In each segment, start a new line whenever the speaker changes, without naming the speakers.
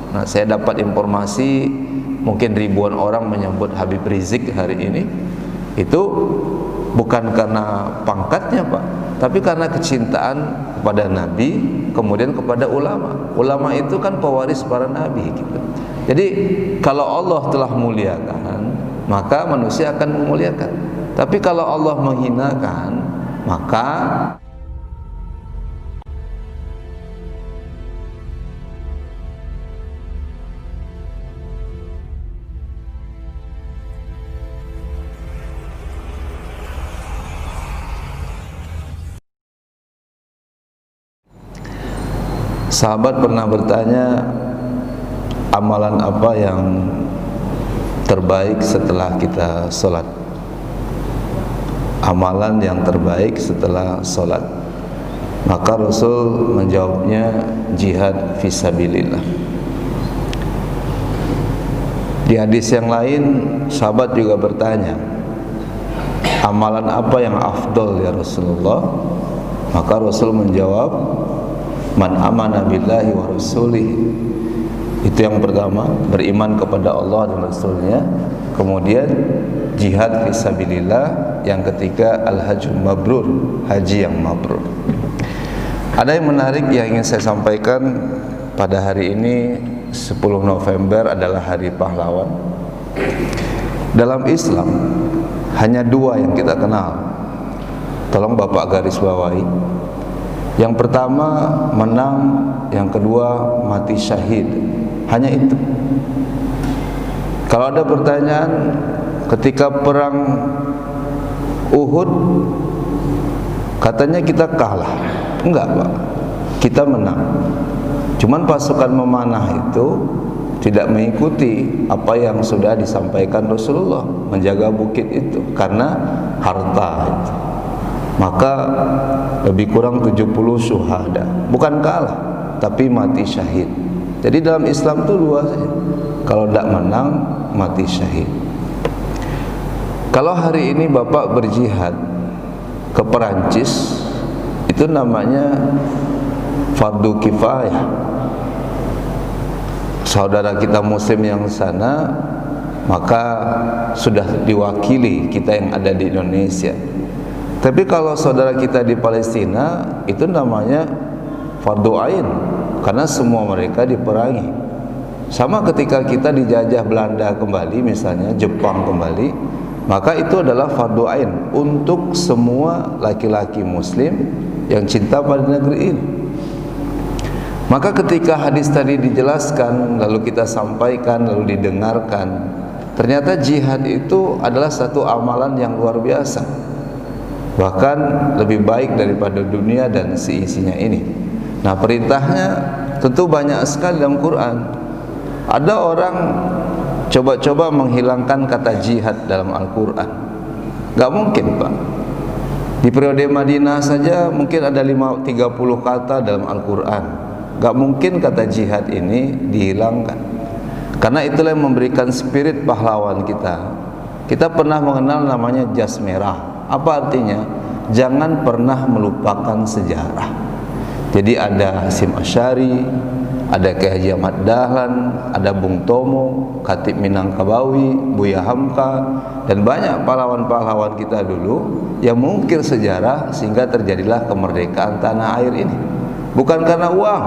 Nah, saya dapat informasi mungkin ribuan orang menyebut Habib Rizik hari ini itu bukan karena pangkatnya Pak, tapi karena kecintaan kepada Nabi, kemudian kepada ulama. Ulama itu kan pewaris para Nabi gitu. Jadi kalau Allah telah muliakan, maka manusia akan memuliakan. Tapi kalau Allah menghinakan, maka sahabat pernah bertanya, amalan apa yang terbaik setelah kita sholat? Amalan yang terbaik setelah sholat. Maka Rasul menjawabnya, jihad fisabilillah. Di hadis yang lain, sahabat juga bertanya, amalan apa yang afdol ya Rasulullah? Maka Rasul menjawab, man amana billahi wa rasulih. Itu yang pertama, beriman kepada Allah dan Rasulnya. Kemudian jihad fisabilillah. Yang ketiga, al-hajjul mabrur, haji yang mabrur. Ada yang menarik yang ingin saya sampaikan pada hari ini. 10 November adalah hari pahlawan. Dalam Islam hanya dua yang kita kenal. Tolong Bapak garis bawahi. Yang pertama menang, yang kedua mati syahid. Hanya itu. Kalau ada pertanyaan ketika perang Uhud katanya kita kalah. Enggak Pak, kita menang. Cuman pasukan memanah itu tidak mengikuti apa yang sudah disampaikan Rasulullah, menjaga bukit itu karena harta itu. Maka lebih kurang 70 syuhada, bukan kalah tapi mati syahid. Jadi dalam Islam itu dua saja, kalau tidak menang mati syahid. Kalau hari ini Bapak berjihad ke Perancis, itu namanya fardu kifayah. Saudara kita muslim yang sana, maka sudah diwakili kita yang ada di Indonesia. Tapi kalau saudara kita di Palestina, itu namanya fardu ain, karena semua mereka diperangi. Sama ketika kita dijajah Belanda kembali, misalnya Jepang kembali, maka itu adalah fardu ain untuk semua laki-laki muslim yang cinta pada negeri ini. Maka ketika hadis tadi dijelaskan, lalu kita sampaikan, lalu didengarkan, ternyata jihad itu adalah satu amalan yang luar biasa, bahkan lebih baik daripada dunia dan seisinya ini. Nah, perintahnya tentu banyak sekali dalam Quran. Ada orang coba-coba menghilangkan kata jihad dalam Al-Quran. Gak mungkin Pak. Di periode Madinah saja mungkin ada 30 kata dalam Al-Quran. Gak mungkin kata jihad ini dihilangkan. Karena itulah yang memberikan spirit pahlawan kita. Kita pernah mengenal namanya jas merah. Apa artinya? Jangan pernah melupakan sejarah. Jadi ada Hasyim Asy'ari, ada Kiai Haji Ahmad Dahlan, ada Bung Tomo, Khatib Minangkabawi, Buya Hamka, dan banyak pahlawan-pahlawan kita dulu yang mengukir sejarah sehingga terjadilah kemerdekaan tanah air ini. Bukan karena uang,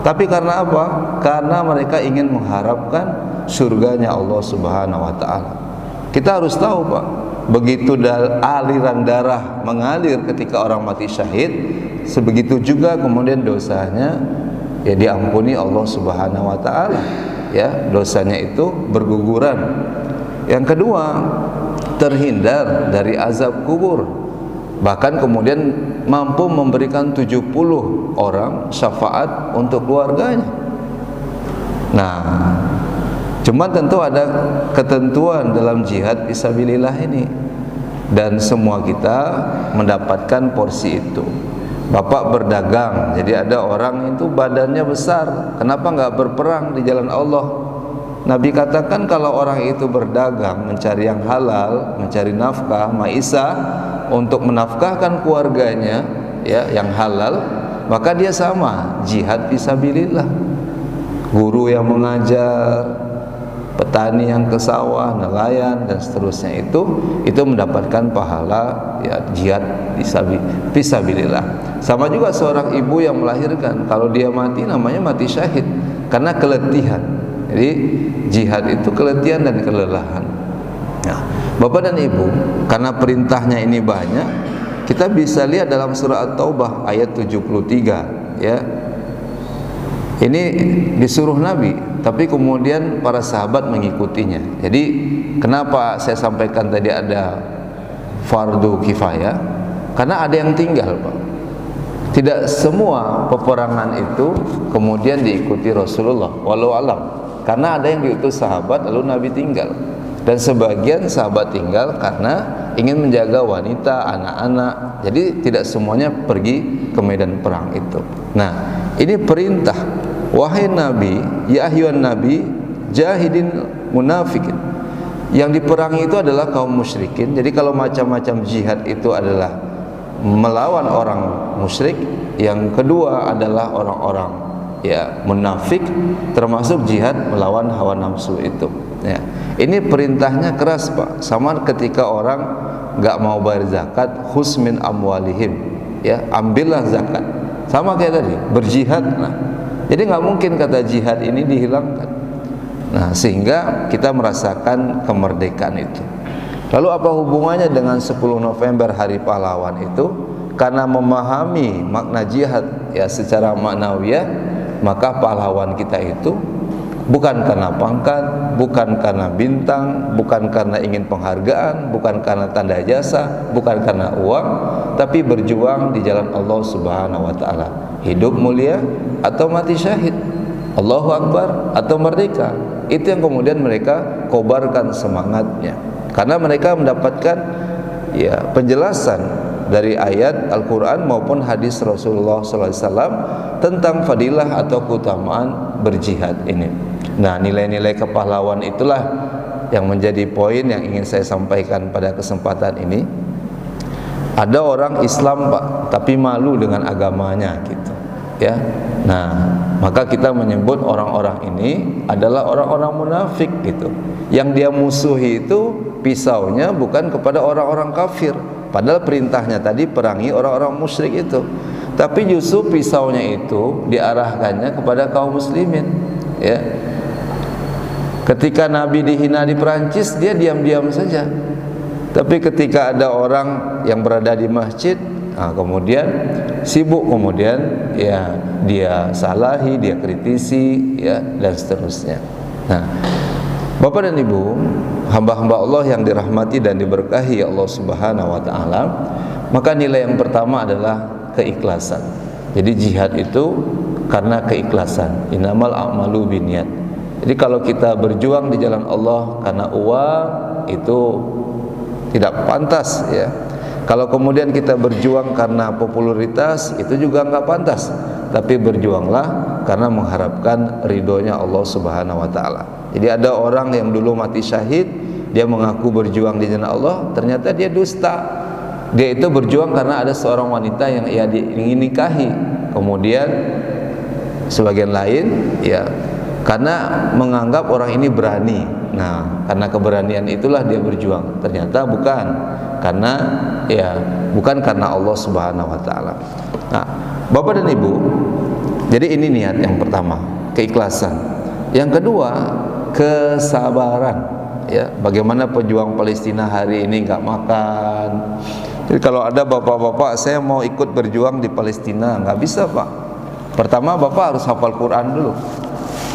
tapi karena apa? Karena mereka ingin mengharapkan surganya Allah Subhanahu wa Ta'ala. Kita harus tahu Pak, begitu aliran darah mengalir ketika orang mati syahid, sebegitu juga kemudian dosanya ya diampuni Allah Subhanahu wa Ta'ala. Ya, dosanya itu berguguran. Yang kedua, terhindar dari azab kubur. Bahkan kemudian mampu memberikan 70 orang syafaat untuk keluarganya. Nah, cuman tentu ada ketentuan dalam jihad fisabilillah ini, dan semua kita mendapatkan porsi itu. Bapak berdagang, jadi ada orang itu badannya besar, kenapa nggak berperang di jalan Allah? Nabi katakan kalau orang itu berdagang, mencari yang halal, mencari nafkah, maisah, untuk menafkahkan keluarganya, ya, yang halal, maka dia sama jihad fisabilillah. guru yang mengajar, petani yang ke sawah, nelayan dan seterusnya, itu mendapatkan pahala ya jihad fisabilillah. Sama juga seorang ibu yang melahirkan, kalau dia mati namanya mati syahid karena keletihan. Jadi jihad itu keletihan dan kelelahan. Nah, Bapak dan Ibu, karena perintahnya ini banyak, kita bisa lihat dalam surah At-Taubah ayat 73 ya. Ini disuruh Nabi, tapi kemudian para sahabat mengikutinya. Jadi kenapa saya sampaikan tadi ada fardu kifayah? Karena ada yang tinggal, Pak. Tidak semua peperangan itu kemudian diikuti Rasulullah, walau alam. Karena ada yang diutus sahabat lalu Nabi tinggal. Dan sebagian sahabat tinggal karena ingin menjaga wanita, anak-anak. Jadi tidak semuanya pergi ke medan perang itu. Nah, ini perintah, wahai Nabi, ya ayyuhan Nabi, jahidin munafikin. Yang diperangi itu adalah kaum musyrikin. Jadi kalau macam-macam jihad itu adalah melawan orang musyrik. Yang kedua adalah orang-orang ya munafik, termasuk jihad melawan hawa nafsu itu. Ya. Ini perintahnya keras, Pak. Sama ketika orang nggak mau bayar zakat, khus min amwalihim, ya, ambillah zakat. Sama kayak tadi, berjihad. Nah, jadi nggak mungkin kata jihad ini dihilangkan. Nah, sehingga kita merasakan kemerdekaan itu. Lalu apa hubungannya dengan 10 November Hari Pahlawan itu? Karena memahami makna jihad ya secara maknawiyah, maka pahlawan kita itu bukan karena pangkat, bukan karena bintang, bukan karena ingin penghargaan, bukan karena tanda jasa, bukan karena uang, tapi berjuang di jalan Allah Subhanahu wa taala. Hidup mulia atau mati syahid, Allahu Akbar atau merdeka. Itu yang kemudian mereka kobarkan semangatnya. Karena mereka mendapatkan ya penjelasan dari ayat Al-Qur'an maupun hadis Rasulullah SAW tentang fadilah atau keutamaan berjihad ini. Nah, nilai-nilai kepahlawan itulah yang menjadi poin yang ingin saya sampaikan pada kesempatan ini. Ada orang Islam, Pak, tapi malu dengan agamanya gitu. Ya. Nah, maka kita menyebut orang-orang ini adalah orang-orang munafik gitu. Yang dia musuhi itu pisaunya bukan kepada orang-orang kafir. Padahal perintahnya tadi perangi orang-orang musyrik itu. Tapi justru pisaunya itu diarahkannya kepada kaum muslimin. Ya. Ketika Nabi dihina di Perancis, dia diam-diam saja. Tapi ketika ada orang yang berada di masjid, nah, kemudian sibuk, kemudian ya dia salahi, dia kritisi, ya, dan seterusnya. Nah, Bapak dan Ibu, hamba-hamba Allah yang dirahmati dan diberkahi Allah Subhanahu wa taala, maka nilai yang pertama adalah keikhlasan. Jadi jihad itu karena keikhlasan. Innamal a'malu binniyat. Jadi kalau kita berjuang di jalan Allah karena uang, itu tidak pantas ya. Kalau kemudian kita berjuang karena popularitas, itu juga enggak pantas. Tapi berjuanglah karena mengharapkan ridhonya Allah Subhanahu wa taala. Jadi ada orang yang dulu mati syahid, dia mengaku berjuang di jalan Allah, ternyata dia dusta. Dia itu berjuang karena ada seorang wanita yang ia ingin nikahi. Kemudian sebagian lain ya karena menganggap orang ini berani. Nah, karena keberanian itulah dia berjuang. Ternyata bukan karena Allah Subhanahu wa taala. Nah, Bapak dan Ibu, jadi ini niat yang pertama, keikhlasan. Yang kedua, kesabaran. Ya, bagaimana pejuang Palestina hari ini nggak makan. Jadi kalau ada bapak-bapak, saya mau ikut berjuang di Palestina, nggak bisa, Pak. Pertama, Bapak harus hafal Quran dulu,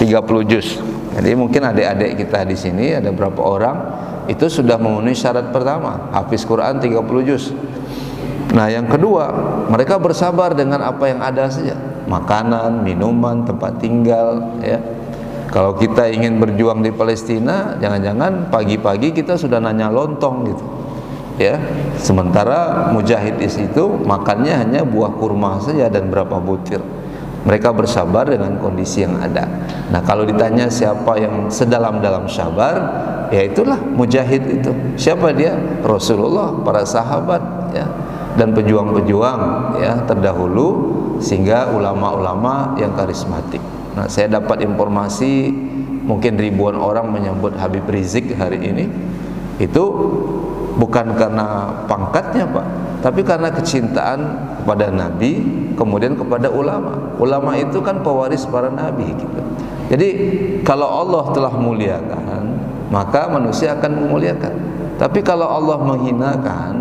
30 juz. Jadi mungkin adik-adik kita di sini ada berapa orang itu sudah memenuhi syarat pertama, hafiz Quran 30 juz. Nah, yang kedua, mereka bersabar dengan apa yang ada saja, makanan, minuman, tempat tinggal. Ya, kalau kita ingin berjuang di Palestina, jangan-jangan pagi-pagi kita sudah nanya lontong gitu. Ya, sementara mujahid di situ makannya hanya buah kurma saja dan berapa butir. Mereka bersabar dengan kondisi yang ada. Nah, kalau ditanya siapa yang sedalam-dalam sabar, ya itulah mujahid itu. Siapa dia? Rasulullah, para sahabat, ya, dan pejuang-pejuang ya terdahulu, sehingga ulama-ulama yang karismatik. Nah, saya dapat informasi mungkin ribuan orang menyambut Habib Rizik hari ini itu bukan karena pangkatnya Pak, tapi karena kecintaan kepada Nabi, kemudian kepada ulama. Ulama itu kan pewaris para Nabi gitu. Jadi kalau Allah telah muliakan, maka manusia akan memuliakan. Tapi kalau Allah menghinakan,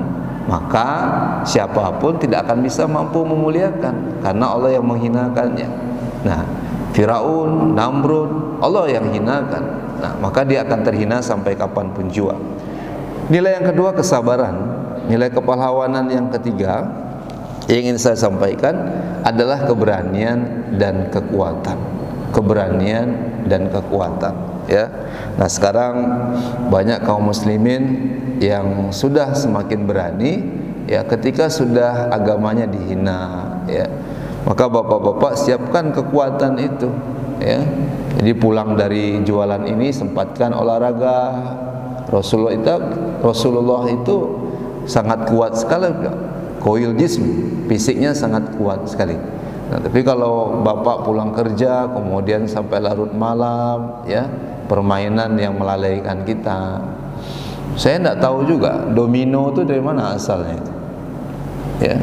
maka siapapun tidak akan bisa mampu memuliakan, karena Allah yang menghinakannya. Nah, Firaun, Namrud, Allah yang hinakan. Nah, maka dia akan terhina sampai kapanpun jua. Nilai yang kedua kesabaran. Nilai kepahlawanan yang ketiga yang ingin saya sampaikan adalah keberanian dan kekuatan. Keberanian dan kekuatan, ya. Nah, sekarang banyak kaum muslimin yang sudah semakin berani, ya, ketika sudah agamanya dihina, ya. Maka bapak-bapak siapkan kekuatan itu, ya. Jadi pulang dari jualan ini sempatkan olahraga. Rasulullah itu sangat kuat sekali, qaul jism, fisiknya sangat kuat sekali. Nah, tapi kalau bapak pulang kerja kemudian sampai larut malam, ya, permainan yang melalaikan kita. Saya tidak tahu juga domino itu dari mana asalnya itu, ya.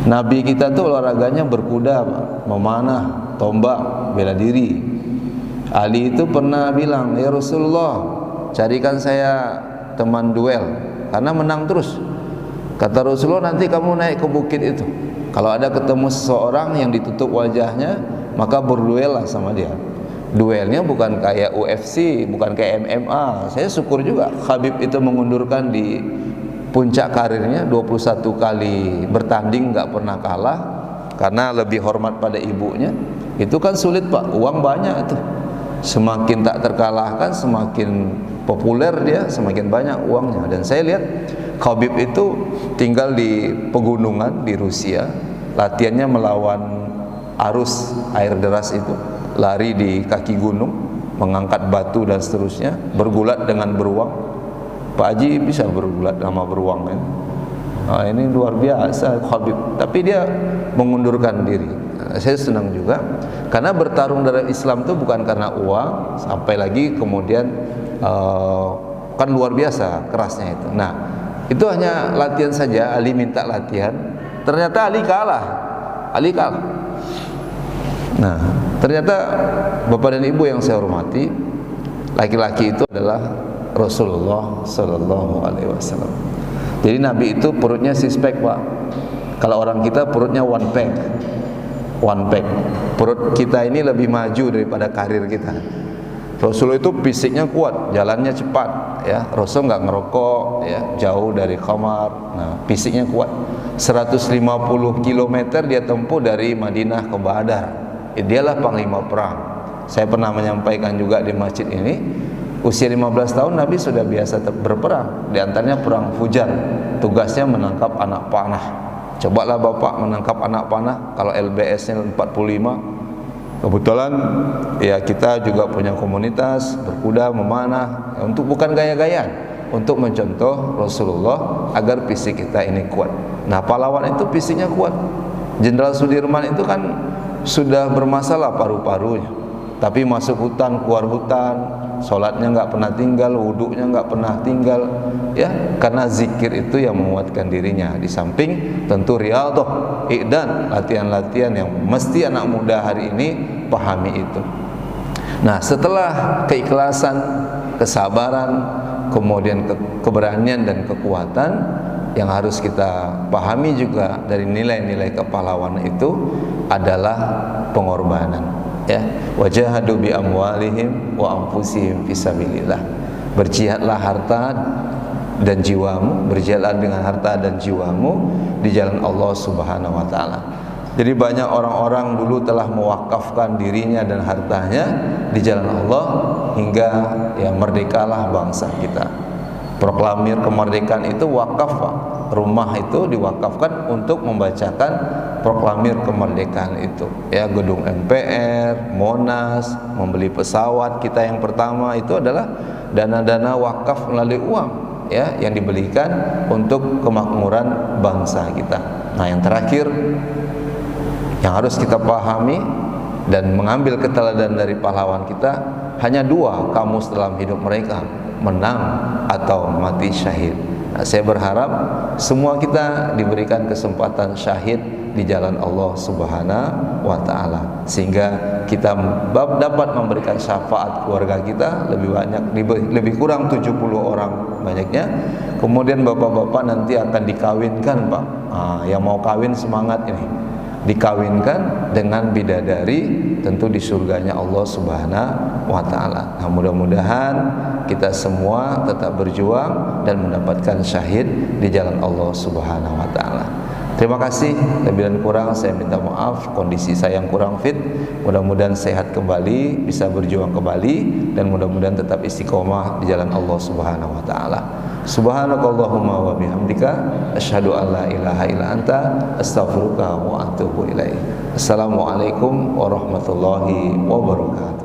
Nabi kita tuh olahraganya berkuda, memanah, tombak, bela diri. Ali itu pernah bilang, ya Rasulullah, carikan saya teman duel, karena menang terus. Kata Rasulullah, nanti kamu naik ke bukit itu, kalau ada ketemu seseorang yang ditutup wajahnya, maka berduel lah sama dia. Duelnya bukan kayak UFC, bukan kayak MMA. Saya syukur juga Habib itu mengundurkan di puncak karirnya 21 kali bertanding nggak pernah kalah, karena lebih hormat pada ibunya. Itu kan sulit Pak, uang banyak itu. Semakin tak terkalahkan, semakin populer dia, semakin banyak uangnya. Dan saya lihat Habib itu tinggal di pegunungan di Rusia, latihannya melawan arus air deras itu, lari di kaki gunung, mengangkat batu dan seterusnya, bergulat dengan beruang. Pak Haji bisa bergulat sama beruang, kan? Nah, ini luar biasa Habib. Tapi dia mengundurkan diri. Nah, saya senang juga, karena bertarung dalam Islam itu bukan karena uang, sampai lagi kemudian kan luar biasa kerasnya itu. Nah, itu hanya latihan saja. Ali minta latihan, ternyata Ali kalah. Nah, ternyata Bapak dan Ibu yang saya hormati, laki-laki itu adalah Rasulullah Sallallahu Alaihi Wasallam. Jadi Nabi itu perutnya six pack Pak. Kalau orang kita perutnya one pack. Perut kita ini lebih maju daripada karir kita. Rasulullah itu fisiknya kuat, jalannya cepat, ya. Rasul nggak ngerokok, ya, jauh dari khamar. Nah, fisiknya kuat. 150 km dia tempuh dari Madinah ke Badar. Dialah panglima perang. Saya pernah menyampaikan juga di masjid ini, usia 15 tahun Nabi sudah biasa berperang. Di antaranya perang Fujar. Tugasnya menangkap anak panah. Cobalah Bapak menangkap anak panah, kalau LBS-nya 45. Kebetulan ya kita juga punya komunitas berkuda, memanah, untuk bukan gaya-gayaan, untuk mencontoh Rasulullah agar fisik kita ini kuat. Nah, pahlawan itu fisiknya kuat. Jenderal Sudirman itu kan sudah bermasalah paru-parunya, tapi masuk hutan, keluar hutan, sholatnya nggak pernah tinggal, wuduknya nggak pernah tinggal, ya, karena zikir itu yang menguatkan dirinya. Di samping tentu riyadhah, i'dad, latihan-latihan yang mesti anak muda hari ini pahami itu. Nah, setelah keikhlasan, kesabaran, kemudian keberanian dan kekuatan, yang harus kita pahami juga dari nilai-nilai kepahlawanan itu adalah pengorbanan, ya. Wajahadu bi amwalihim wa anfusihim fisabilillah. Berjihadlah harta dan jiwamu, berjihadlah dengan harta dan jiwamu di jalan Allah Subhanahu wa taala. Jadi banyak orang-orang dulu telah mewakafkan dirinya dan hartanya di jalan Allah hingga ya merdekalah bangsa kita. Proklamir kemerdekaan itu wakaf Pak. Rumah itu diwakafkan untuk membacakan proklamir kemerdekaan itu, ya. Gedung MPR, Monas, membeli pesawat kita yang pertama itu adalah dana-dana wakaf melalui uang, ya, yang dibelikan untuk kemakmuran bangsa kita. Nah, yang terakhir yang harus kita pahami, dan mengambil keteladanan dari pahlawan kita, hanya dua kamus dalam hidup mereka, menang atau mati syahid. Nah, saya berharap semua kita diberikan kesempatan syahid di jalan Allah Subhanahu wa Ta'ala, sehingga kita dapat memberikan syafaat keluarga kita lebih banyak, lebih kurang 70 orang banyaknya. Kemudian bapak-bapak nanti akan dikawinkan, Pak. Yang mau kawin semangat ini, dikawinkan dengan bidadari tentu di surganya Allah Subhanahu wa Ta'ala. Nah, mudah-mudahan kita semua tetap berjuang dan mendapatkan syahid di jalan Allah Subhanahu wa Ta'ala. Terima kasih, lebih dan kurang saya minta maaf, kondisi saya yang kurang fit. Mudah-mudahan sehat kembali, bisa berjuang kembali, dan mudah-mudahan tetap istiqomah di jalan Allah Subhanahu wa Ta'ala. Subhanakallahumma wa bihamdika asyhadu an la ilaha illa anta astaghfiruka wa atubu ilaik. Assalamualaikum warahmatullahi wabarakatuh.